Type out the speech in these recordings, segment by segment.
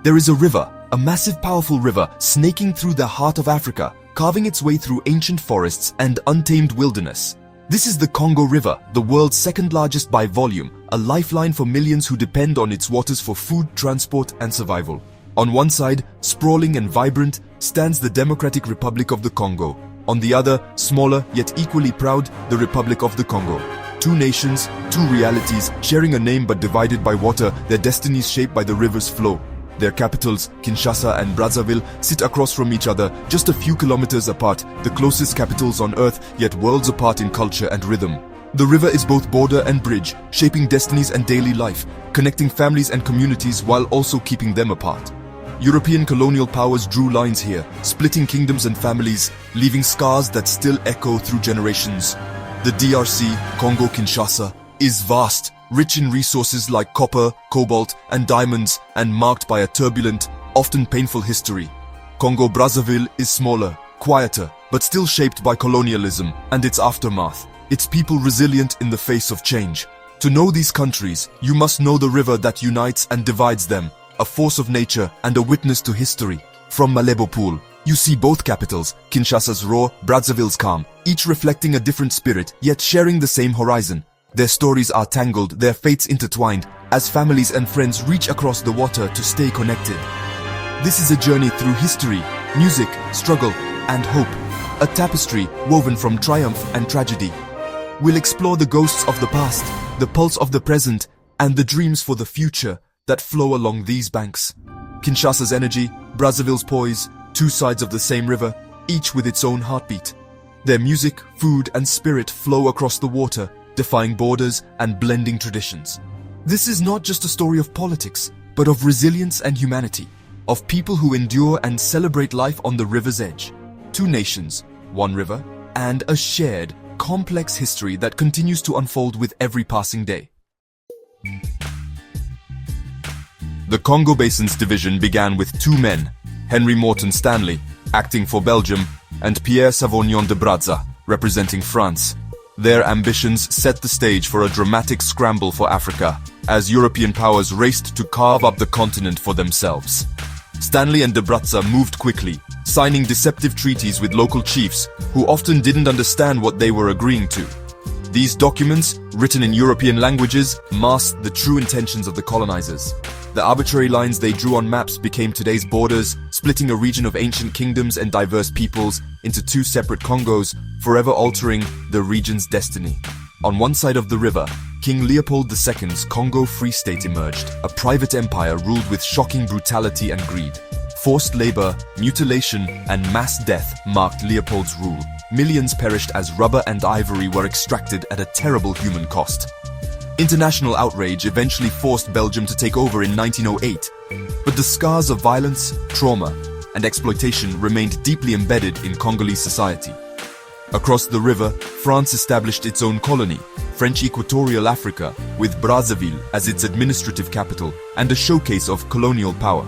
There is a river, a massive powerful river, snaking through the heart of Africa, carving its way through ancient forests and untamed wilderness. This is the Congo River, the world's second largest by volume, a lifeline for millions who depend on its waters for food, transport, and survival. On one side, sprawling and vibrant, stands the Democratic Republic of the Congo. On the other, smaller yet equally proud, the Republic of the Congo. Two nations, two realities, sharing a name but divided by water, their destinies shaped by the river's flow. Their capitals, Kinshasa and Brazzaville, sit across from each other, just a few kilometers apart, the closest capitals on earth, yet worlds apart in culture and rhythm. The river is both border and bridge, shaping destinies and daily life, connecting families and communities while also keeping them apart. European colonial powers drew lines here, splitting kingdoms and families, leaving scars that still echo through generations. The DRC, Congo-Kinshasa, is vast, rich in resources like copper, cobalt, and diamonds, and marked by a turbulent, often painful history. Congo-Brazzaville is smaller, quieter, but still shaped by colonialism and its aftermath, its people resilient in the face of change. To know these countries, you must know the river that unites and divides them, a force of nature and a witness to history. From Malebo Pool, you see both capitals, Kinshasa's raw, Brazzaville's calm, each reflecting a different spirit, yet sharing the same horizon. Their stories are tangled, their fates intertwined, as families and friends reach across the water to stay connected. This is a journey through history, music, struggle, and hope, a tapestry woven from triumph and tragedy. We'll explore the ghosts of the past, the pulse of the present, and the dreams for the future that flow along these banks. Kinshasa's energy, Brazzaville's poise, two sides of the same river, each with its own heartbeat. Their music, food, and spirit flow across the water, defying borders and blending traditions. This is not just a story of politics, but of resilience and humanity, of people who endure and celebrate life on the river's edge. Two nations, one river, and a shared, complex history that continues to unfold with every passing day. The Congo Basin's division began with two men, Henry Morton Stanley, acting for Belgium, and Pierre Savognon de Brazza, representing France. Their ambitions set the stage for a dramatic scramble for Africa, as European powers raced to carve up the continent for themselves. Stanley and de Brazza moved quickly, signing deceptive treaties with local chiefs who often didn't understand what they were agreeing to. These documents, written in European languages, masked the true intentions of the colonizers. The arbitrary lines they drew on maps became today's borders, splitting a region of ancient kingdoms and diverse peoples into two separate Congos, forever altering the region's destiny. On one side of the river, King Leopold II's Congo Free State emerged, a private empire ruled with shocking brutality and greed. Forced labor, mutilation, and mass death marked Leopold's rule. Millions perished as rubber and ivory were extracted at a terrible human cost. International outrage eventually forced Belgium to take over in 1908, but the scars of violence, trauma, and exploitation remained deeply embedded in Congolese society. Across the river, France established its own colony, French Equatorial Africa, with Brazzaville as its administrative capital and a showcase of colonial power.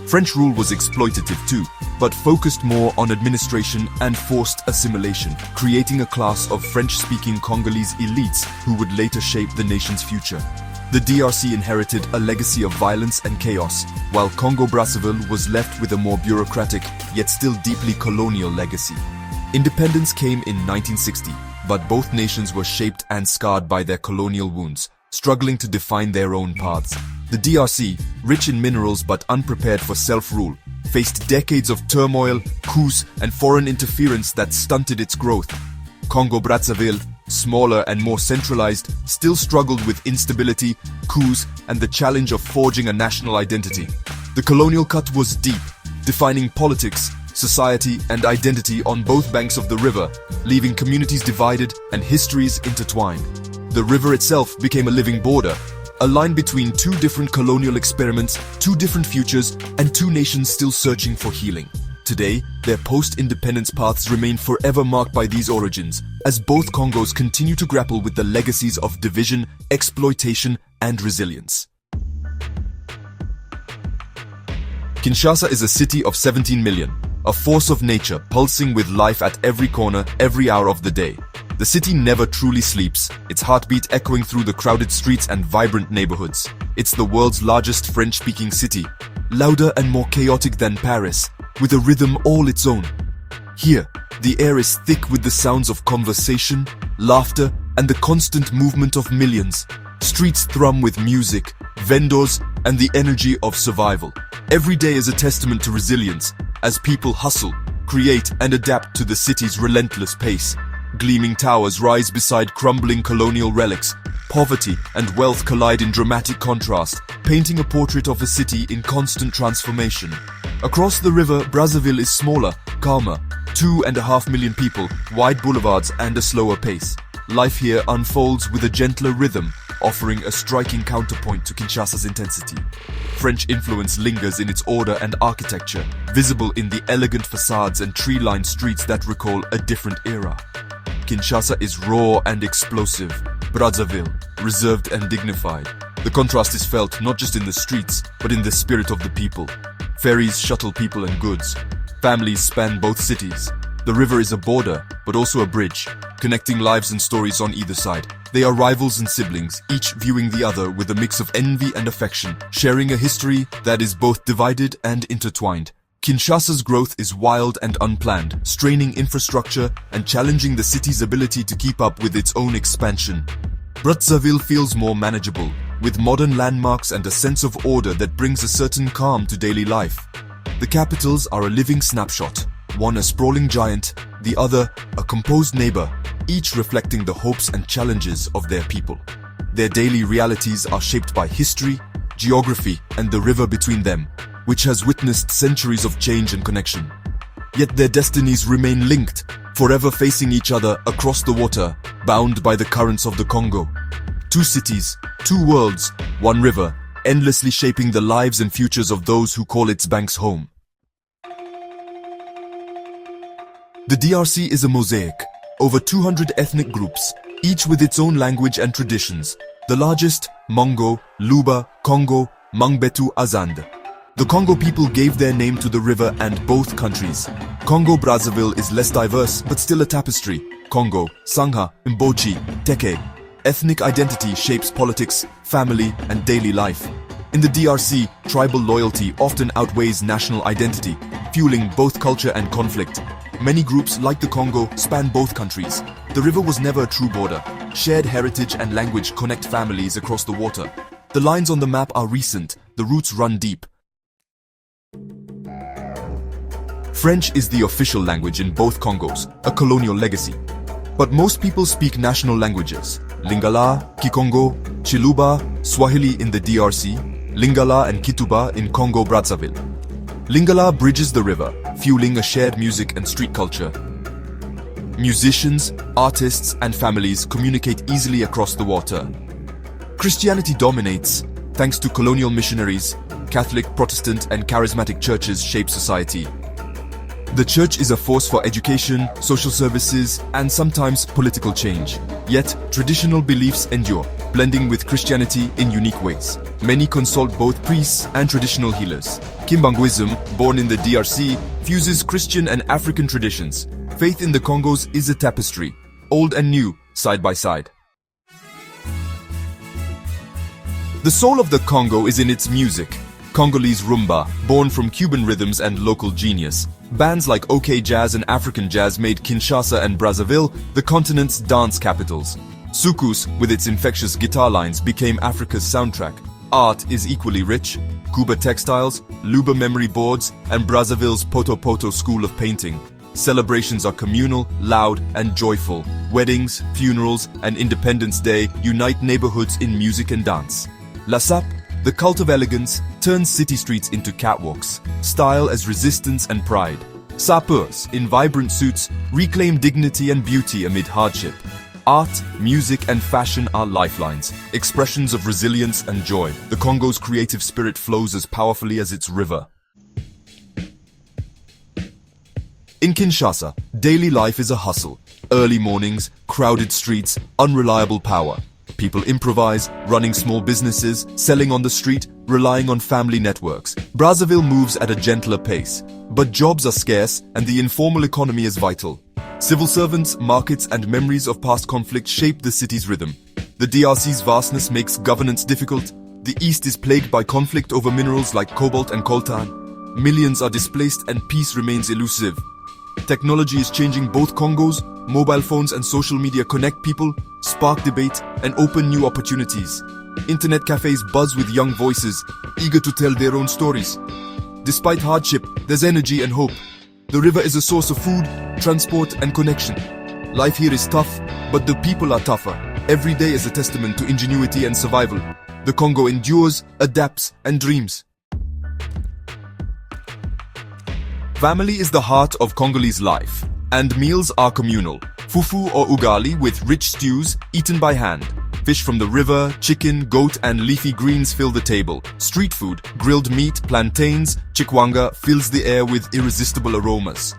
French rule was exploitative too, but focused more on administration and forced assimilation, creating a class of French-speaking Congolese elites who would later shape the nation's future. The DRC inherited a legacy of violence and chaos, while Congo-Brazzaville was left with a more bureaucratic, yet still deeply colonial legacy. Independence came in 1960, but both nations were shaped and scarred by their colonial wounds, struggling to define their own paths. The DRC, rich in minerals but unprepared for self-rule, faced decades of turmoil, coups, and foreign interference that stunted its growth. Congo-Brazzaville, smaller and more centralized, still struggled with instability, coups, and the challenge of forging a national identity. The colonial cut was deep, defining politics, society, and identity on both banks of the river, leaving communities divided and histories intertwined. The river itself became a living border, a line between two different colonial experiments, two different futures, and two nations still searching for healing. Today, their post-independence paths remain forever marked by these origins, as both Congos continue to grapple with the legacies of division, exploitation, and resilience. Kinshasa is a city of 17 million, a force of nature pulsing with life at every corner, every hour of the day. The city never truly sleeps, its heartbeat echoing through the crowded streets and vibrant neighborhoods. It's the world's largest French-speaking city, louder and more chaotic than Paris, with a rhythm all its own. Here, the air is thick with the sounds of conversation, laughter, and the constant movement of millions. Streets thrum with music, vendors, and the energy of survival. Every day is a testament to resilience, as people hustle, create, and adapt to the city's relentless pace. Gleaming towers rise beside crumbling colonial relics. Poverty and wealth collide in dramatic contrast, painting a portrait of a city in constant transformation. Across the river, Brazzaville is smaller, calmer, 2.5 million people, wide boulevards, and a slower pace. Life here unfolds with a gentler rhythm, offering a striking counterpoint to Kinshasa's intensity. French influence lingers in its order and architecture, visible in the elegant facades and tree-lined streets that recall a different era. Kinshasa is raw and explosive, Brazzaville, reserved and dignified. The contrast is felt not just in the streets, but in the spirit of the people. Ferries shuttle people and goods. Families span both cities. The river is a border, but also a bridge, connecting lives and stories on either side. They are rivals and siblings, each viewing the other with a mix of envy and affection, sharing a history that is both divided and intertwined. Kinshasa's growth is wild and unplanned, straining infrastructure and challenging the city's ability to keep up with its own expansion. Brazzaville feels more manageable, with modern landmarks and a sense of order that brings a certain calm to daily life. The capitals are a living snapshot, one a sprawling giant, the other a composed neighbor, each reflecting the hopes and challenges of their people. Their daily realities are shaped by history, geography, and the river between them, which has witnessed centuries of change and connection. Yet their destinies remain linked, forever facing each other across the water, bound by the currents of the Congo. Two cities, two worlds, one river, endlessly shaping the lives and futures of those who call its banks home. The DRC is a mosaic, over 200 ethnic groups, each with its own language and traditions. The largest, Mongo, Luba, Congo, Mangbetu, Azande. The Congo people gave their name to the river and both countries. Congo-Brazzaville is less diverse, but still a tapestry. Congo, Sangha, Mbochi, Teke. Ethnic identity shapes politics, family, and daily life. In the DRC, tribal loyalty often outweighs national identity, fueling both culture and conflict. Many groups, like the Congo, span both countries. The river was never a true border. Shared heritage and language connect families across the water. The lines on the map are recent, the roots run deep. French is the official language in both Congos, a colonial legacy. But most people speak national languages: Lingala, Kikongo, Chiluba, Swahili in the DRC, Lingala and Kituba in Congo-Brazzaville. Lingala bridges the river, fueling a shared music and street culture. Musicians, artists, and families communicate easily across the water. Christianity dominates, thanks to colonial missionaries. Catholic, Protestant, and charismatic churches shape society. The church is a force for education, social services, and sometimes political change. Yet, traditional beliefs endure, blending with Christianity in unique ways. Many consult both priests and traditional healers. Kimbanguism, born in the DRC, fuses Christian and African traditions. Faith in the Congos is a tapestry, old and new, side by side. The soul of the Congo is in its music. Congolese rumba, born from Cuban rhythms and local genius. Bands like OK Jazz and African Jazz made Kinshasa and Brazzaville the continent's dance capitals. Soukous, with its infectious guitar lines, became Africa's soundtrack. Art is equally rich. Kuba textiles, Luba memory boards, and Brazzaville's Poto Poto school of painting. Celebrations are communal, loud, and joyful. Weddings, funerals, and Independence Day unite neighborhoods in music and dance. La Sape, the cult of elegance, turns city streets into catwalks. Style as resistance and pride. Sapeurs, in vibrant suits, reclaim dignity and beauty amid hardship. Art, music, and fashion are lifelines, expressions of resilience and joy. The Congo's creative spirit flows as powerfully as its river. In Kinshasa, daily life is a hustle. Early mornings, crowded streets, unreliable power. People improvise, running small businesses, selling on the street, relying on family networks. Brazzaville moves at a gentler pace, but jobs are scarce and the informal economy is vital. Civil servants, markets, and memories of past conflict shape the city's rhythm. The DRC's vastness makes governance difficult, The east is plagued by conflict over minerals like cobalt and coltan. Millions are displaced and peace remains elusive. Technology is changing both Congos. Mobile phones and social media connect people, spark debate, and open new opportunities. Internet cafes buzz with young voices, eager to tell their own stories. Despite hardship, there's energy and hope. The river is a source of food, transport, and connection. Life here is tough, but the people are tougher. Every day is a testament to ingenuity and survival. The Congo endures, adapts, and dreams. Family is the heart of Congolese life, and meals are communal. Fufu or ugali with rich stews eaten by hand. Fish from the river, chicken, goat, and leafy greens fill the table. Street food, grilled meat, plantains, chikwanga fills the air with irresistible aromas.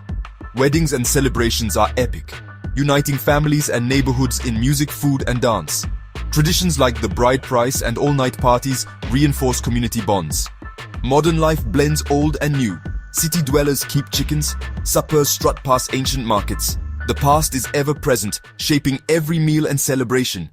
Weddings and celebrations are epic, uniting families and neighborhoods in music, food, and dance. Traditions like the bride price and all-night parties reinforce community bonds. Modern life blends old and new. City dwellers keep chickens, suppers strut past ancient markets. The past is ever present, shaping every meal and celebration.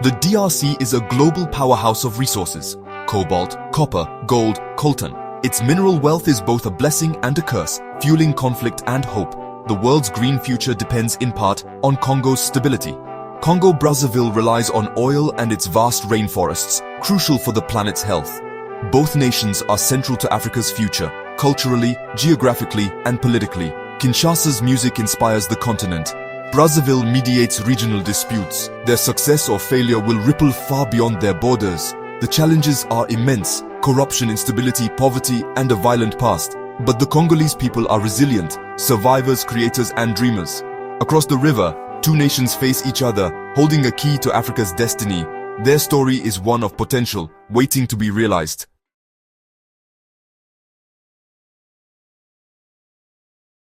The DRC is a global powerhouse of resources: cobalt, copper, gold, coltan. Its mineral wealth is both a blessing and a curse, fueling conflict and hope. The world's green future depends in part on Congo's stability. Congo-Brazzaville relies on oil and its vast rainforests, crucial for the planet's health. Both nations are central to Africa's future, culturally, geographically, and politically. Kinshasa's music inspires the continent. Brazzaville mediates regional disputes. Their success or failure will ripple far beyond their borders. The challenges are immense: corruption, instability, poverty, and a violent past. But the Congolese people are resilient, survivors, creators, and dreamers. Across the river, two nations face each other, holding a key to Africa's destiny. Their story is one of potential, waiting to be realized.